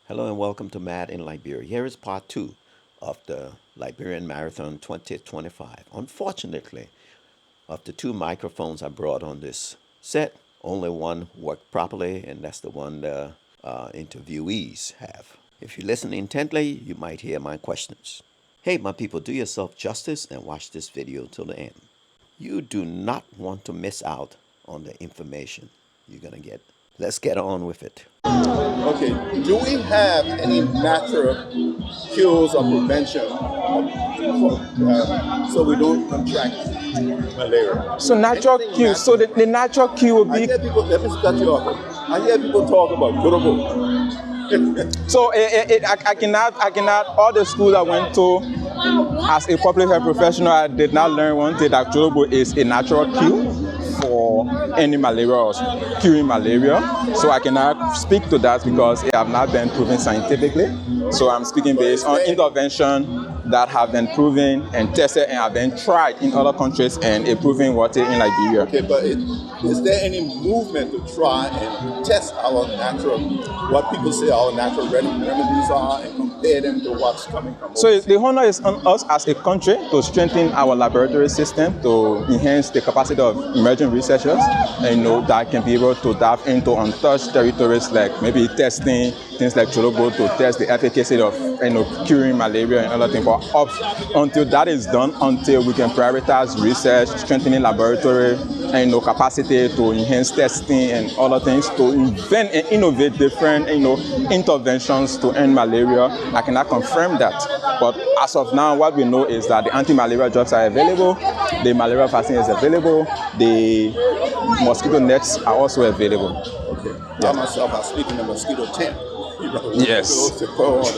Hello and welcome to Mad in Liberia. Here is part two of the Liberian Marathon 2025. Unfortunately, of the two microphones I brought on this set, only one worked properly, and that's the one the interviewees have. If you listen intently, you might hear my questions. Hey, my people, do yourself justice and watch this video till the end. You do not want to miss out on the information you're going to get. Let's get on with it. Okay, do we have any natural cures or prevention so we don't contract malaria? So natural cure. So the natural cure would I be. hear people, let me cut you off. I hear people talk about Gorobo. So I cannot. All the schools I went to as a public health professional, I did not learn one thing that Jolobo is a natural cure for any malaria or curing malaria. So I cannot speak to that because it have not been proven scientifically. So I'm speaking based on intervention that have been proven and tested and have been tried in other countries and a proven water in Liberia. Okay, but is there any movement to try and test our natural, what people say our natural remedies are, and compare them to what's coming from So overseas? the honor is on us as a country to strengthen our laboratory system, to enhance the capacity of emerging researchers, and that can be able to dive into untouched territories like maybe testing things like Cholobo to test the efficacy of curing malaria and other things. But until that is done, until we can prioritize research, strengthening laboratory and capacity to enhance testing and other things, to invent and innovate different interventions to end malaria, I cannot confirm that. But as of now, what we know is that the anti-malaria drugs are available, the malaria vaccine is available, the mosquito nets are also available. Okay. I myself, I sleep in a mosquito tent. Yes.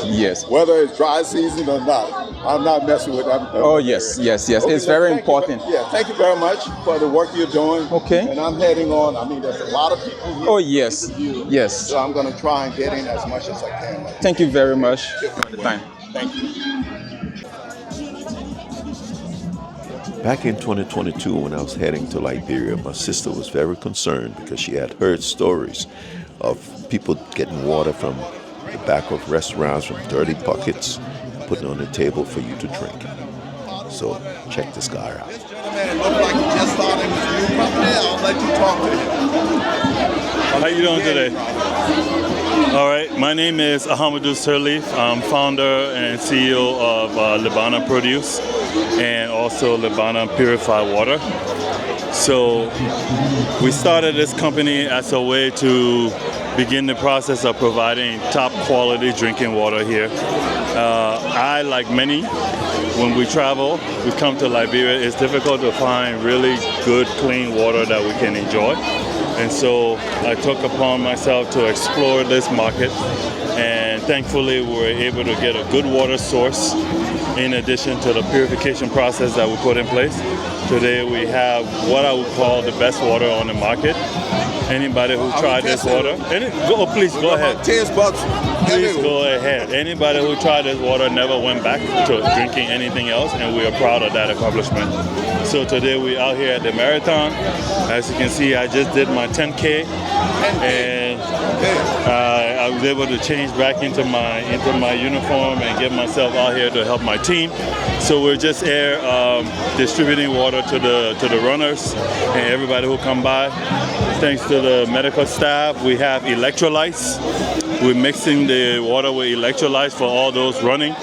Yes. Whether it's dry season or not, I'm not messing with that. Oh, yes. Okay, it's very important. Thank you very much for the work you're doing. Okay. And I'm heading on. I mean, there's a lot of people here. Oh, yes. Yes. So I'm going to try and get in as much as I can. Thank you very much for the time. Thank you. Back in 2022, when I was heading to Liberia, my sister was very concerned because she had heard stories of people getting water from the back of restaurants from dirty buckets and putting it on the table for you to drink. So check this guy out. This gentleman looks like he just started his new company. I'll let you talk to him. How you doing today? All right, my name is Ahmadou Sirleaf. I'm founder and CEO of Libana Produce and also Libana Purified Water. So we started this company as a way to begin the process of providing top quality drinking water here. I, like many, when we travel, we come to Liberia, it's difficult to find really good, clean water that we can enjoy. And so I took upon myself to explore this market, and thankfully we were able to get a good water source in addition to the purification process that we put in place. Today we have what I would call the best water on the market. Anybody who tried this water, please go ahead. $10. Please go ahead. Anybody who tried this water never went back to drinking anything else, and we are proud of that accomplishment. So today we're out here at the marathon. As you can see, I just did my 10K, and I was able to change back into my uniform and get myself out here to help my team. So we're just here distributing water to the runners and everybody who come by. Thanks to the medical staff, we have electrolytes. We're mixing the water with electrolytes for all those running.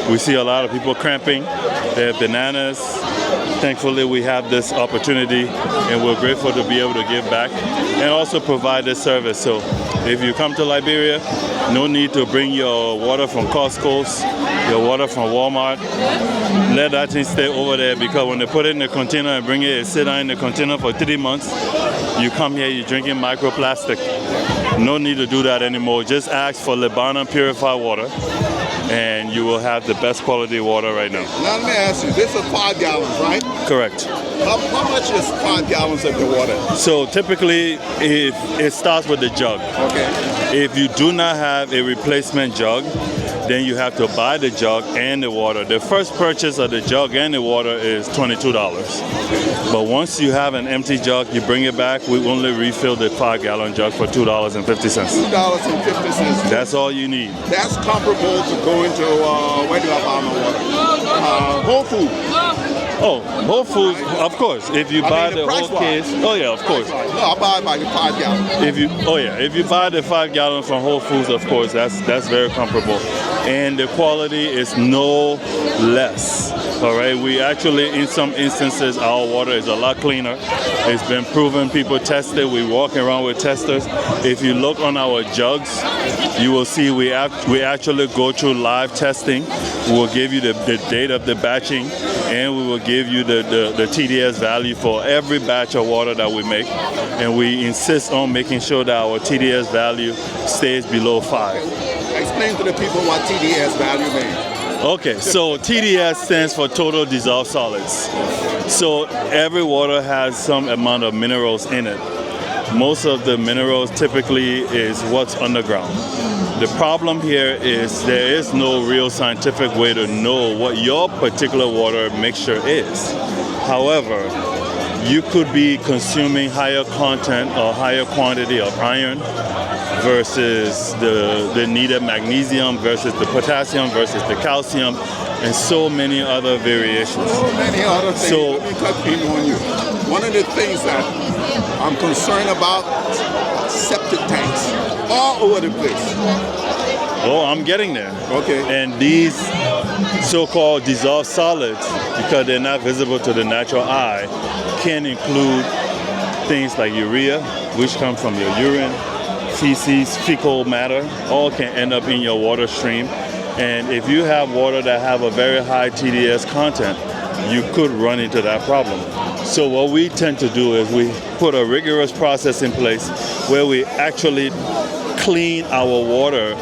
We see a lot of people cramping. They have bananas. Thankfully, we have this opportunity, and we're grateful to be able to give back and also provide this service. So if you come to Liberia, no need to bring your water from Costco's, your water from Walmart. Let that thing stay over there, because when they put it in the container and bring it sit down in the container for 3 months, you come here, you're drinking microplastic. No need to do that anymore. Just ask for Libana Purified Water, and you will have the best quality water right now. Now let me ask you, this is 5 gallons, right? Correct. How much is 5 gallons of the water? So typically, it starts with the jug. Okay. If you do not have a replacement jug, then you have to buy the jug and the water. The first purchase of the jug and the water is $22. But once you have an empty jug, you bring it back, we only refill the 5-gallon jug for $2.50. $2.50. That's all you need. That's comparable to going to, where do I buy my water? Whole Foods. Oh, Whole Foods, of course. If you buy the whole case, oh yeah, of course. No, I buy it by the 5-gallon. If you buy the 5-gallon from Whole Foods, of course, that's very comparable, and the quality is no less. All right, we actually, in some instances, our water is a lot cleaner. It's been proven. People test it. We walk around with testers. If you look on our jugs, you will see we actually go through live testing. We will give you the date of the batching, and we will give you the TDS value for every batch of water that we make. And we insist on making sure that our TDS value stays below 5. Explain to the people what TDS value means. Okay, so TDS stands for total dissolved solids. So every water has some amount of minerals in it. Most of the minerals typically is what's underground. The problem here is there is no real scientific way to know what your particular water mixture is. However, you could be consuming higher content or higher quantity of iron versus the needed magnesium versus the potassium versus the calcium, and so many other variations. So many other things. So, let me touch in on you. One of the things that I'm concerned about, septic tanks all over the place. oh, I'm getting there. Okay. And these so-called dissolved solids, because they're not visible to the natural eye, can include things like urea, which come from your urine, feces, fecal matter, all can end up in your water stream. And if you have water that have a very high TDS content, you could run into that problem. So what we tend to do is we put a rigorous process in place where we actually clean our water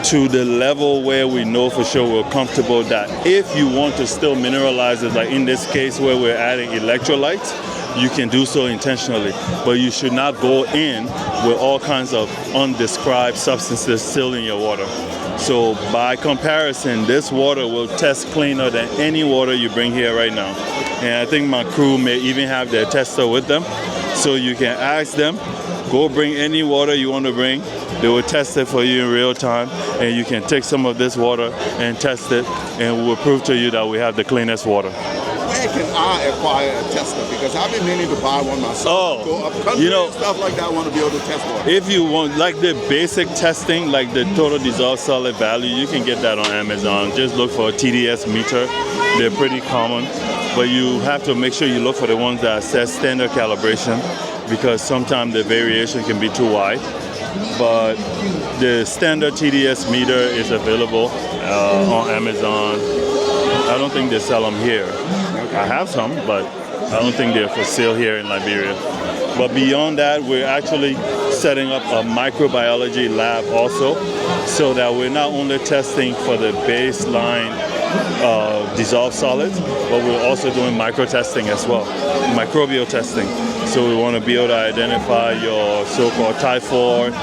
to the level where we know for sure we're comfortable that if you want to still mineralize it, like in this case where we're adding electrolytes, you can do so intentionally. But you should not go in with all kinds of undescribed substances still in your water. So by comparison, this water will test cleaner than any water you bring here right now. And I think my crew may even have their tester with them. So you can ask them, go bring any water you want to bring. They will test it for you in real time, and you can take some of this water and test it, and we will prove to you that we have the cleanest water. Where can I acquire a tester? Because I've been meaning to buy one myself. Go up country and stuff like that. I want to be able to test water. If you want, like the basic testing, like the total dissolved solid value, you can get that on Amazon. Just look for a TDS meter. They're pretty common, but you have to make sure you look for the ones that says standard calibration, because sometimes the variation can be too wide. But the standard TDS meter is available on Amazon. I don't think they sell them here. I have some, but I don't think they're for sale here in Liberia. But beyond that, we're actually setting up a microbiology lab also, so that we're not only testing for the baseline dissolved solids, but we're also doing micro testing as well, microbial testing. So we want to be able to identify your so-called typhoid,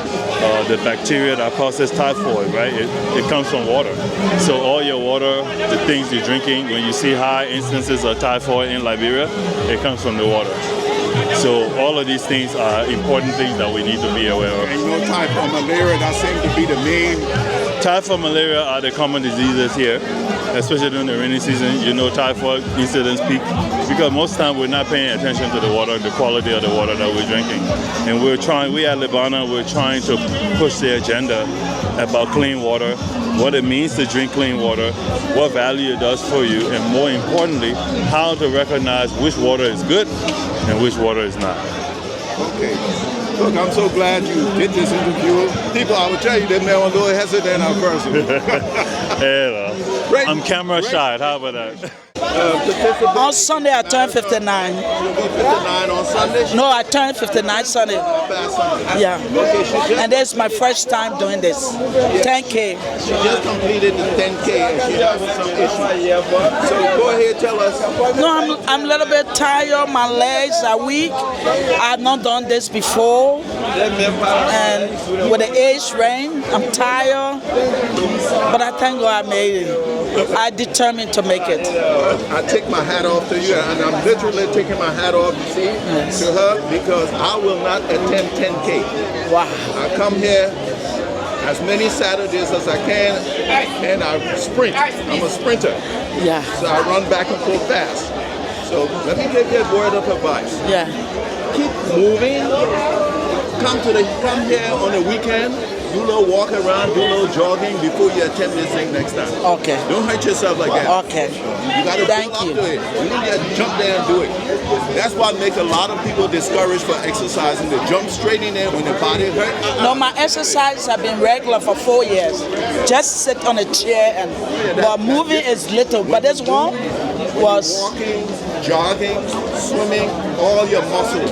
the bacteria that causes typhoid, right? It comes from water. So all your water, the things you're drinking, when you see high instances of typhoid in Liberia, it comes from the water. So all of these things are important things that we need to be aware of. And you know, typhoid, malaria, that seems to be the main. Typhoid, malaria are the common diseases here, especially during the rainy season. You know, typhoid incidence peak because most of the time we're not paying attention to the water, the quality of the water that we're drinking. And we at Libana, we're trying to push the agenda about clean water, what it means to drink clean water, what value it does for you, and more importantly, how to recognize which water is good and which water is not. Okay. Look, I'm so glad you did this interview. People, I would tell you, they may a little hesitant at first. I'm camera shy. How about that? On Sunday, I turned 59. You'll be 59 on Sunday? No, I turned 59 Sunday. Yeah. And this is my first time doing this. 10K. She just completed the 10K and she has some issues. So go ahead, tell us. No, I'm a little bit tired. My legs are weak. I've not done this before. And with the age range, I'm tired, but I thank God I made it. I determined to make it. I take my hat off to you, and I'm literally taking my hat off, you see, to her, because I will not attend 10K. Wow. I come here as many Saturdays as I can, and I sprint. I'm a sprinter. Yeah. So I run back and forth fast. So let me give you a word of advice. Yeah. Keep moving. Come here on the weekend. Do a little walk around, do a little jogging before you attempt this thing next time. Okay. Don't hurt yourself like that. Okay. You got to Thank build you. up to it. You don't get jump there and do it. That's why make a lot of people discouraged for exercising. They jump straight in there when the body hurt. No, my exercises have been regular for 4 years. Just sit on a chair and but moving is little. But this one was Walking, jogging, swimming, all your muscles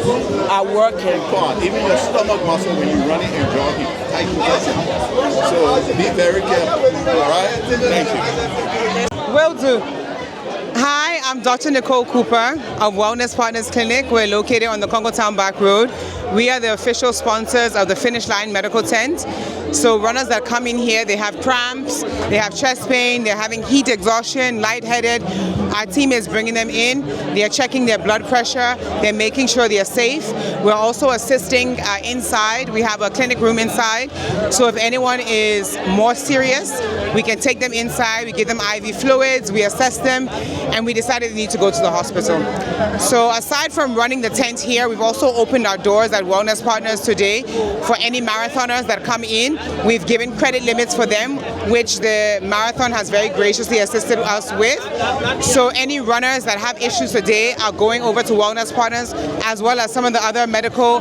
working. part, even your stomach muscle when you're running and jogging, tightens up. So be very careful. All right? Thank you. Will do. Hi, I'm Dr. Nicole Cooper of Wellness Partners Clinic. We're located on the Congo Town Back Road. We are the official sponsors of the Finish Line Medical Tent. So runners that come in here, they have cramps, they have chest pain, they're having heat exhaustion, lightheaded. Our team is bringing them in. They're checking their blood pressure. They're making sure they're safe. We're also assisting inside. We have a clinic room inside. So if anyone is more serious, we can take them inside. We give them IV fluids. We assess them. And we decided they need to go to the hospital. So aside from running the tent here, we've also opened our doors at Wellness Partners today for any marathoners that come in. We've given credit limits for them, which the marathon has very graciously assisted us with. So any runners that have issues today are going over to Wellness Partners, as well as some of the other medical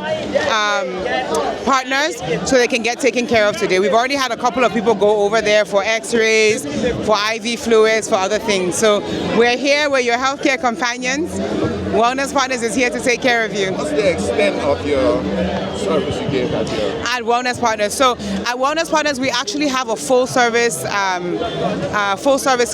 partners, so they can get taken care of today. We've already had a couple of people go over there for x-rays, for IV fluids, for other things. So we're here, we're your healthcare companions. Wellness Partners is here to take care of you. What's the extent of your service you gave at your... At Wellness Partners. So at Wellness Partners, we actually have a full service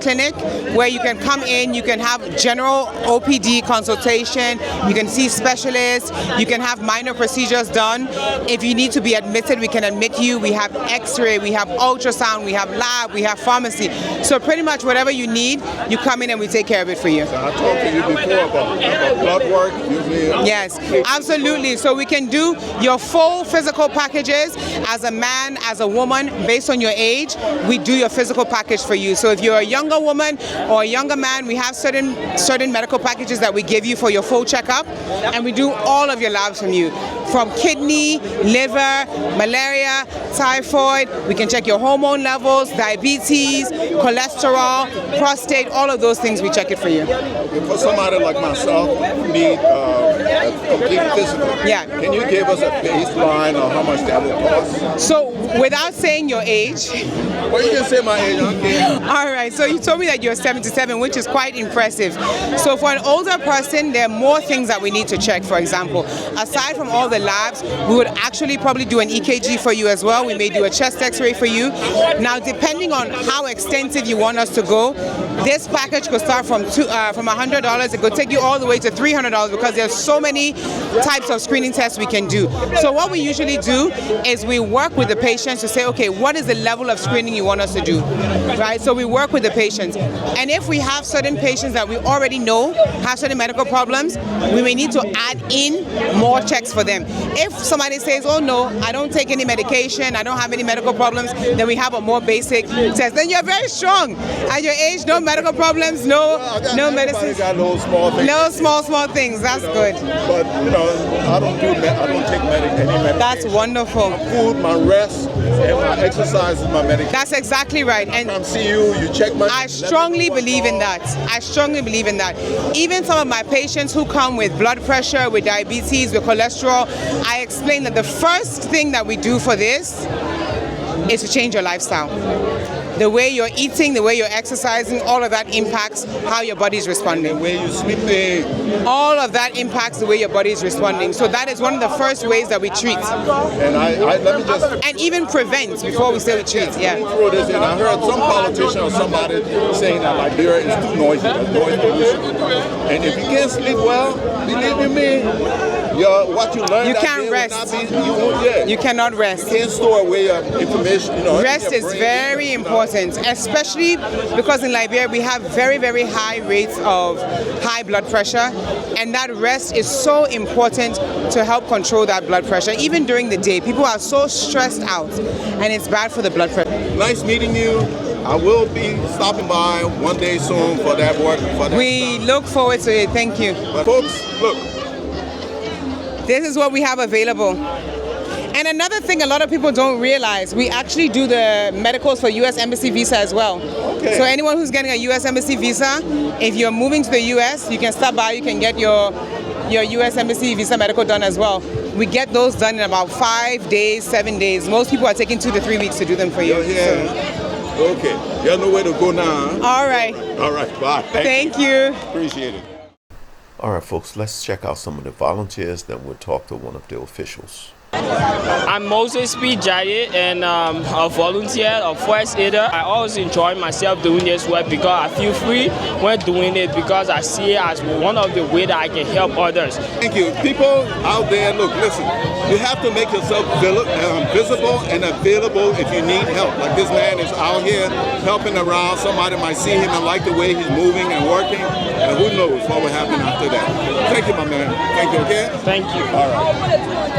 clinic where you can come in, you can have general OPD consultation, you can see specialists, you can have minor procedures done. If you need to be admitted, we can admit you. We have x-ray, we have ultrasound, we have lab, we have pharmacy. So pretty much whatever you need, you come in and we take care of it for you. So I talked to you before about blood work. Usually, yes, absolutely. So we can do your full physical packages as a man, as a woman, based on your age. We do your physical package for you. So if you're a younger woman or a younger man, we have certain medical packages that we give you for your full checkup, and we do all of your labs from you, from kidney, liver, malaria, typhoid. We can check your hormone levels, diabetes, cholesterol, prostate, all of those things. We check it for you. For somebody like myself, who need a complete physical, can you give us a baseline on how much that will cost? So without saying your age. Well, you can say my age. Okay. All right, so you told me that you're 77, which is quite impressive. So for an older person, there are more things that we need to check. For example, aside from all the labs, we would actually probably do an EKG for you as well. We may do a chest x-ray for you. Now, depending on how extensive you want us to go, this package could start from $100. It could take you all the way to $300 because there's so many types of screening tests we can do. So what we usually do is we work with the patients to say, okay, what is the level of screening you want us to do, right? So we work with the patients. And if we have certain patients that we already know have certain medical problems, we may need to add in more checks for them. If somebody says, oh no, I don't take any medication, I don't have any medical problems, then we have a more basic test. Then you're very strong. At your age, no medical problems, no medicine. Got little small things. No small things. That's good. But I don't take any medication. That's wonderful. My food, my rest, and my exercise is my medication. That's exactly right. And I come see you, you check my... I strongly believe in that. I strongly believe in that. Even some of my patients who come with blood pressure, with diabetes, with cholesterol, I explain that the first thing that we do for this is to change your lifestyle. The way you're eating, the way you're exercising, all of that impacts how your body's responding. The way you're sleeping, all of that impacts the way your body is responding. So that is one of the first ways that we treat. And let me just And even prevent before we say we treat, yeah. throw this in. I heard some politician or somebody saying that Liberia is too noisy, noise pollution. And if you can't sleep well, believe you me, what you learn You that can't day rest. will not be, you won't, yeah. You cannot rest. You can't store away your information, in Rest your is brain. very important, especially because in Liberia we have very, very high rates of high blood pressure, and that rest is so important to help control that blood pressure. Even during the day, people are so stressed out, and it's bad for the blood pressure. Nice meeting you. I will be stopping by one day soon for that work. We look forward to it. Thank you. But folks, look. This is what we have available. And another thing a lot of people don't realize, we actually do the medicals for U.S. Embassy visa as well. Okay. So anyone who's getting a U.S. Embassy visa, if you're moving to the U.S., you can stop by, you can get your U.S. Embassy visa medical done as well. We get those done in about 5 days, 7 days. Most people are taking 2 to 3 weeks to do them for you. Yeah. Okay. You have nowhere to go now. Huh? All right. All right. Bye. Thank you. Appreciate it. All right, folks, let's check out some of the volunteers, then we'll talk to one of the officials. I'm Moses P. Jaye, and a volunteer, a first aider. I always enjoy myself doing this work because I feel free when doing it, because I see it as one of the ways that I can help others. Thank you. People out there, look, listen, you have to make yourself visible and available if you need help. Like this man is out here helping around. Somebody might see him and like the way he's moving and working, and who knows what will happen after that. Thank you, my man. Thank you, okay? Thank you. All right.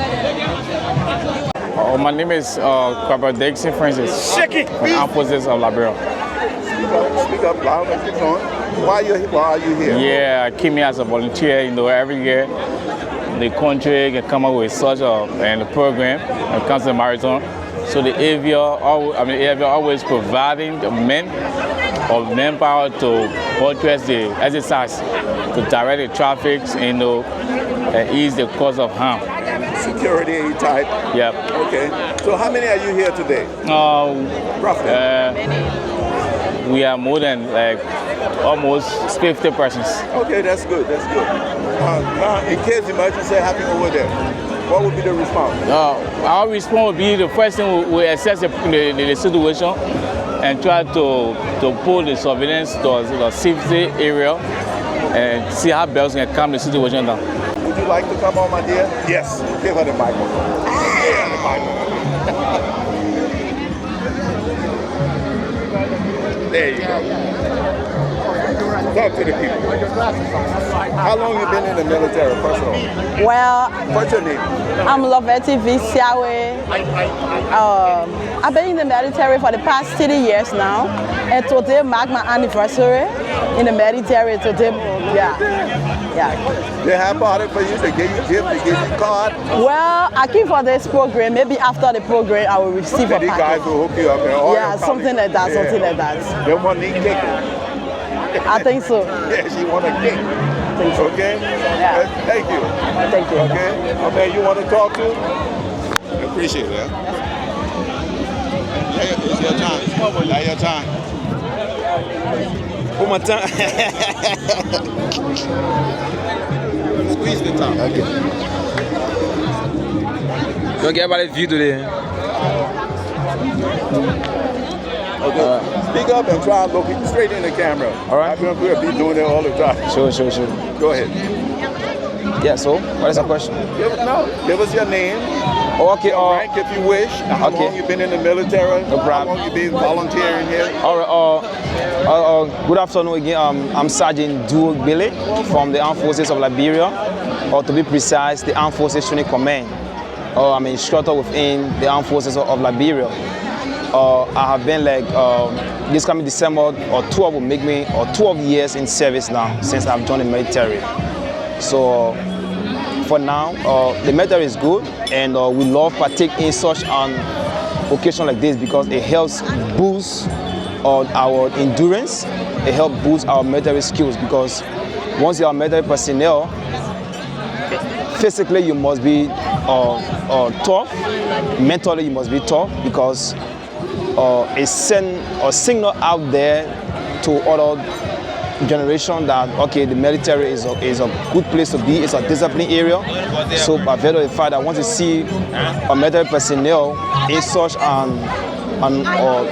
My name is Corporal Dixon Francis from the Armed Forces of Liberia. Speak up loud and keep going. Why are you here? Yeah, I came here as a volunteer. Every year the country can come up with such a program when it comes to the marathon. So the AVR always providing the manpower to buttress the exercise, to direct the traffic, and ease the cause of harm. Security type? Yep. Okay. So how many are you here today? Roughly? We are more than almost 50 persons. Okay, that's good. That's good. Now, in case emergency happen over there, what would be the response? Our response would be the first thing we assess the situation and try to pull the surveillance to the safety area and see how best we can calm the situation down. Would you like to come on, my dear? Yes. Give her the microphone. Give her the microphone. There you go. Talk to the people. How long you been in the military, first of all? Well, What's your name? I'm Lovette Visiawe. I've been in the military for the past 30 years now, and today marks my anniversary in the military. Today, yeah. They have bought it for you. They give you gift. They give you card. Well, I came for this program. Maybe after the program, I will receive a These guys package. will hook you up. And all Yeah, your something like that. Something like that. They want to eat cake. I think so. Yeah, she want a cake. Okay? Yeah. Thank you. Thank you. Okay? Oh, man, you want to talk to? I appreciate it. It's your time. Now your time. One more time. Squeeze the top. Okay. Don't get about the view today. Okay. Speak up and try and look straight in the camera. All right. We'll be doing it all the time. Sure. Go ahead. Yeah, so what is the question? Give us your name. Okay, Rank if you wish. How long you been in the military? No problem. How long you been volunteering here? All right, good afternoon again. I'm Sergeant Duke Billy from the Armed Forces of Liberia, or to be precise, the Armed Forces Training Command. I'm an instructor within the Armed Forces of Liberia. I have been this coming December or 12 will make me 12 years in service now since I've joined the military. So for now, the military is good, and we love partake in such an occasion like this because it helps boost our endurance. It helps boost our military skills because once you are military personnel, physically you must be tough, mentally you must be tough because it sends a signal out there to other generation that, okay, the military is a good place to be, it's a disciplined area. So by virtue of the fact that I want to see a military personnel in such an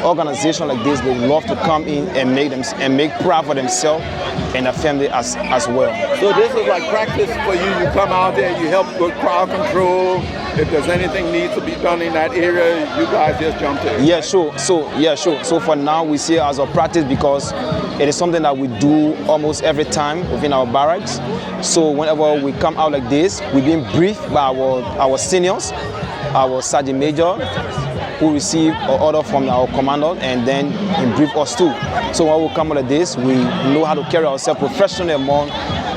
organization like this, they love to come in and make pride for themselves and their family as well. So this is like practice for you. You come out there, you help with crowd control. If there's anything needs to be done in that area, you guys just jump to it. Yeah, sure. So for now, we see it as a practice because it is something that we do almost every time within our barracks. So whenever we come out like this, we've been briefed by our seniors, our sergeant major, who receive an order from our commander and then he brief us too. So when we come out like this, we know how to carry ourselves professionally among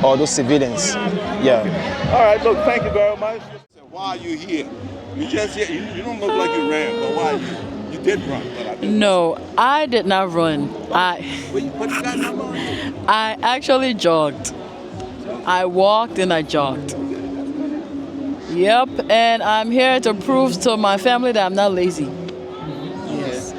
all those civilians. Yeah. All right, look, thank you very much. Why are you here? You just here. You don't look like you ran, but why you did run? But I didn't. No, I did not run. What you got number on? I actually jogged. I walked and I jogged. Yep, and I'm here to prove to my family that I'm not lazy. Yes.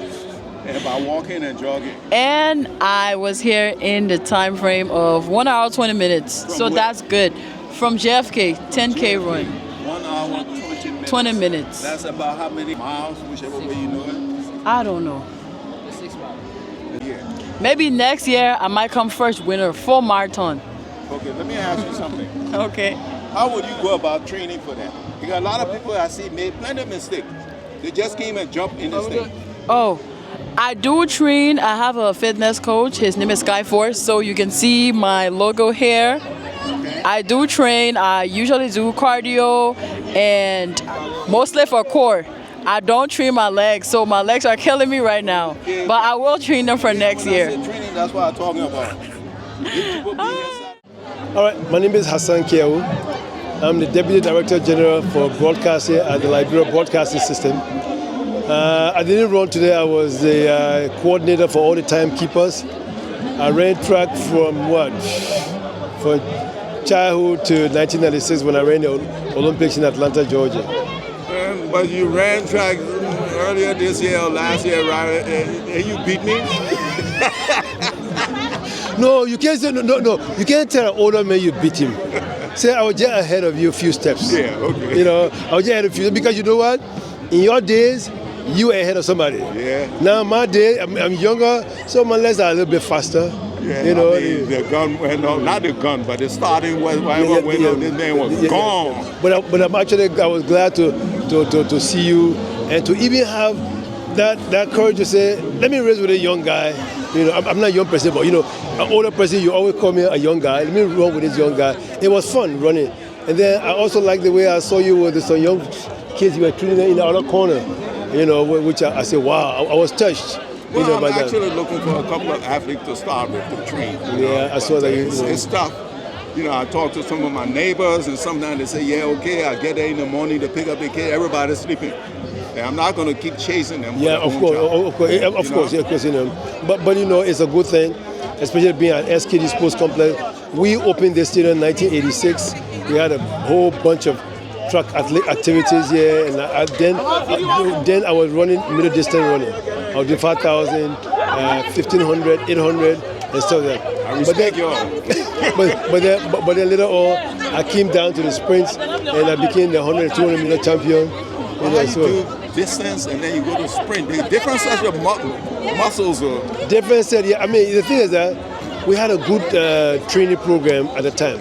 And by walking and jogging. And I was here in the time frame of 1 hour 20 minutes. From so where? That's good. From JFK, 10K run. 1 hour 20 minutes. 20 minutes. That's about how many miles, whichever way you know it? I don't know. 6 miles. Yeah. Maybe next year I might come first winner, full marathon. Okay, let me ask you something. Okay. How would you go about training for that? Because a lot of people I see made plenty of mistakes. They just came and jumped in this thing. Oh, I do train. I have a fitness coach. His name is Skyforce, so you can see my logo here. Okay. I do train. I usually do cardio and mostly for core. I don't train my legs, so my legs are killing me right now. Yeah. But I will train them for next year. When I say training, that's what I'm talking about. All right, my name is Hassan Kiawu. I'm the Deputy Director General for Broadcasting at the Liberia Broadcasting System. I didn't run today. I was the coordinator for all the timekeepers. I ran track from from childhood to 1996 when I ran the Olympics in Atlanta, Georgia. But you ran track earlier this year or last year, right? And you beat me? No, you can't say no. You can't tell an older man you beat him. Say I was just ahead of you a few steps. Yeah, okay. You know, I was just ahead of you because you know what? In your days, you were ahead of somebody. Yeah. Now my day, I'm younger, so my legs are a little bit faster. Yeah, you know, I mean, the gun, well, no, not the gun, but the starting was this man was gone. But I'm actually, I was glad to see you and to even have that courage to say, let me race with a young guy. You know, I'm not a young person, but you know, an older person, you always call me a young guy. Let me run with this young guy. It was fun running. And then I also like the way I saw you with some young kids you were training in the other corner. You know, which I said, wow, I was touched. Well, you know, I'm actually looking for a couple of athletes to start with to train. Yeah, I saw that. It's tough. You know, I talk to some of my neighbors, and sometimes they say, yeah, okay, I get there in the morning to pick up the kid, everybody's sleeping. And I'm not going to keep chasing them. Yeah, of course, you know. But you know, it's a good thing, especially being at SKD Sports Complex. We opened this stadium in 1986. We had a whole bunch of track activities here, and then I was running middle distance running. I was doing 5,000, 1,500, 800, and stuff like that. I respect you all. but then later on, I came down to the sprints, and I became the 100 and 200 meter champion. How do you do distance and then you go to sprint? There's different sets of muscles. Different set, yeah. I mean, the thing is that we had a good training program at the time,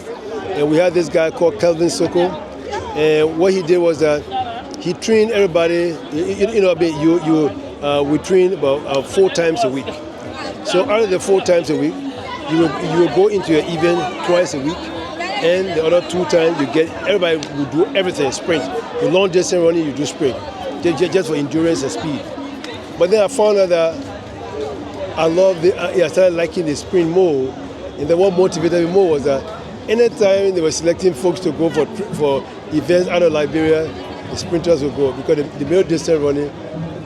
and we had this guy called Kelvin Soko, and what he did was that he trained everybody. You know, I mean, we train about 4 times a week. So out of the 4 times a week, you will go into your event twice a week, and the other 2 times everybody will do everything, sprint. The long distance running, you do sprint, just for endurance and speed. But then I found out that I started liking the sprint more, and then what motivated me more was that anytime they were selecting folks to go for events out of Liberia, the sprinters would go because the middle distance running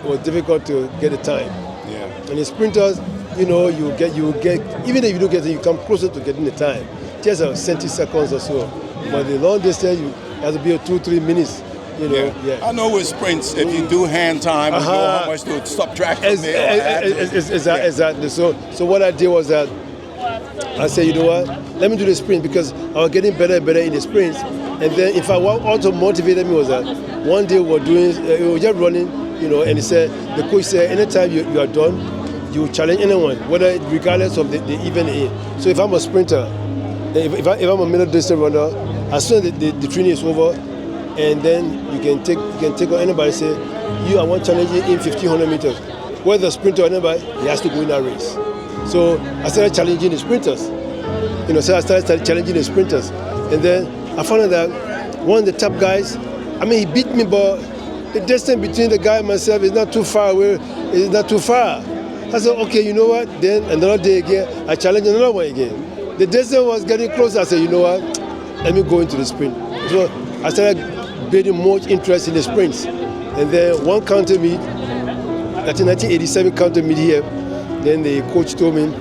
was difficult to get the time. Yeah. And the sprinters, you know, you get even if you don't get it, you come closer to getting the time, just 70 seconds or so. But the long distance, you have to be 2-3 minutes. You know, yeah. I know with sprints, if you do hand time, you know how much to stop track from there. Exactly. So what I did was that I said, you know what? Let me do the sprint because I was getting better and better in the sprints. And then, in fact, what also motivated me was that one day we were just running, and he said, the coach said, anytime you are done, you will challenge anyone, regardless of the event in. So if I'm a sprinter, if I'm a middle distance runner, as soon as the training is over, and then you can take on anybody, say, I want to challenge you in 1,500 meters. Whether a sprinter or anybody, he has to go in that race. So I started challenging the sprinters. I started challenging the sprinters. And then I found out that one of the top guys, he beat me, but the distance between the guy and myself is not too far away. It's not too far. I said, okay, you know what? Then another day again, I challenged another one again. The distance was getting closer. I said, you know what? Let me go into the sprint. So I started building more interest in the sprints. And then one counter meet, 1987 counter meet here. Then the coach told me,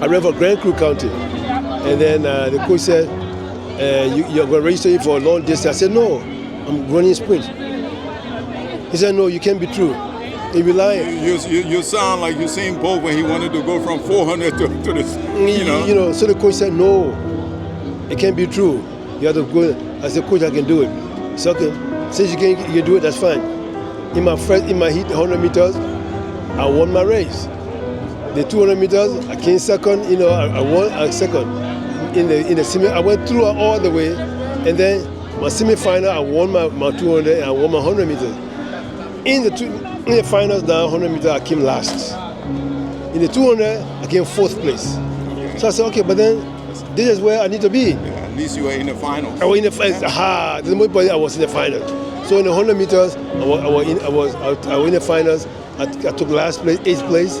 I ran for Grand Cru County. And then the coach said, you're going to register for a long distance. I said, no, I'm running sprint. He said, no, you can't be true. He be lying. You sound like Usain Bolt when he wanted to go from 400 to this, So the coach said, no, it can't be true. You have to go. I said, coach, I can do it. He said, okay, since you can do it, that's fine. In my heat 100 meters, I won my race. The 200 meters, I came second. I won a second. In the semi, I went through all the way, and then my semi-final, I won my 200 and I won my 100 meters. In the finals now, 100 meters, I came last. In the 200, I came fourth place. So I said, okay, but then this is where I need to be. At least you were in the finals. I was in the finals. The most important, I was in the finals. So in the 100 meters, I was in the finals. I took last place, 8th place.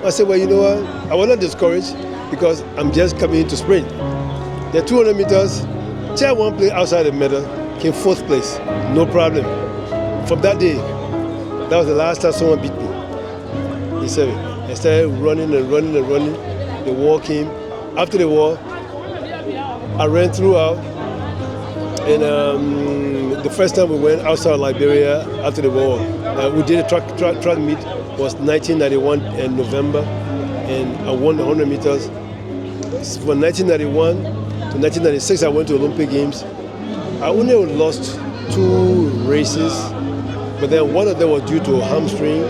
I said, well, you know what? I was not discouraged because I'm just coming into sprint. The 200 meters, just one place outside the medal, came fourth place, no problem. From that day, that was the last time someone beat me. He said, I started running and running and running. The war came. After the war, I ran throughout. And the first time we went outside Liberia after the war, we did a track meet. It was 1991 in November, and I won the 100 meters. From 1991 to 1996, I went to Olympic Games. I only lost 2 races, but then one of them was due to a hamstring.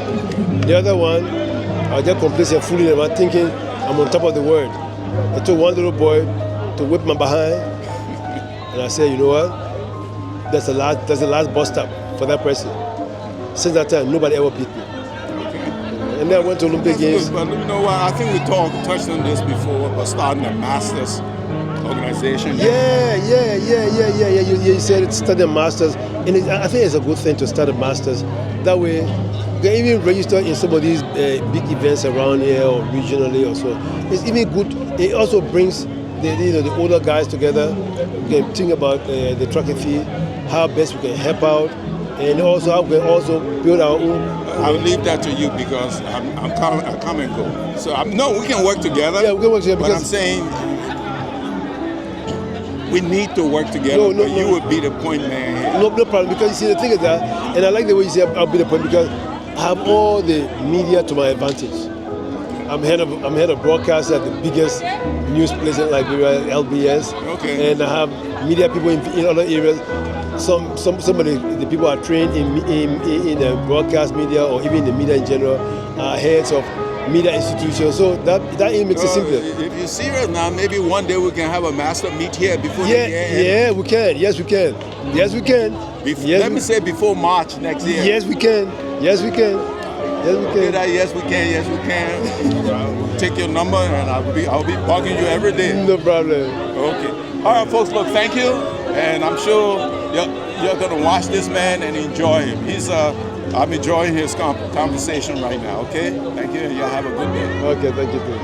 The other one, I was just complacent, fooling around, thinking I'm on top of the world. I took one little boy to whip my behind, and I said, you know what? That's the last bus stop for that person. Since that time, nobody ever beat me. And then I went to Olympic Games. But you know what? I think we touched on this before, but starting a Masters organization. Yeah. You said it, start a Masters. And I think it's a good thing to start a Masters. That way, you can even register in some of these big events around here or regionally or so. It's even good. It also brings the older guys together. We can think about the track and field, how best we can help out, and also how we can also build our own. I'll leave that to you because I come and go. So no, we can work together. Yeah, we can work together. But I'm saying we need to work together. No, you would be the point man here. No problem. Because you see, the thing is that, and I like the way you say I'll be the point because I have all the media to my advantage. I'm head of broadcast at the biggest news place in Liberia, LBS. Okay. And I have media people in other areas. Some of the people are trained in broadcast media or even in the media in general are heads of media institutions. So that makes it simpler. If you're serious now, maybe one day we can have a master meet here before the year ends. Yeah, we can. Yes, we can. Let me say before March next year. Yes, we can. Yes, we can. Yes, we can. Take your number and I'll be bugging you every day. No problem. Okay. All right, folks. Look, thank you, and I'm sure you're gonna watch this man and enjoy him. I'm enjoying his conversation right now. Okay. Thank you. Y'all have a good day. Okay. Thank you too.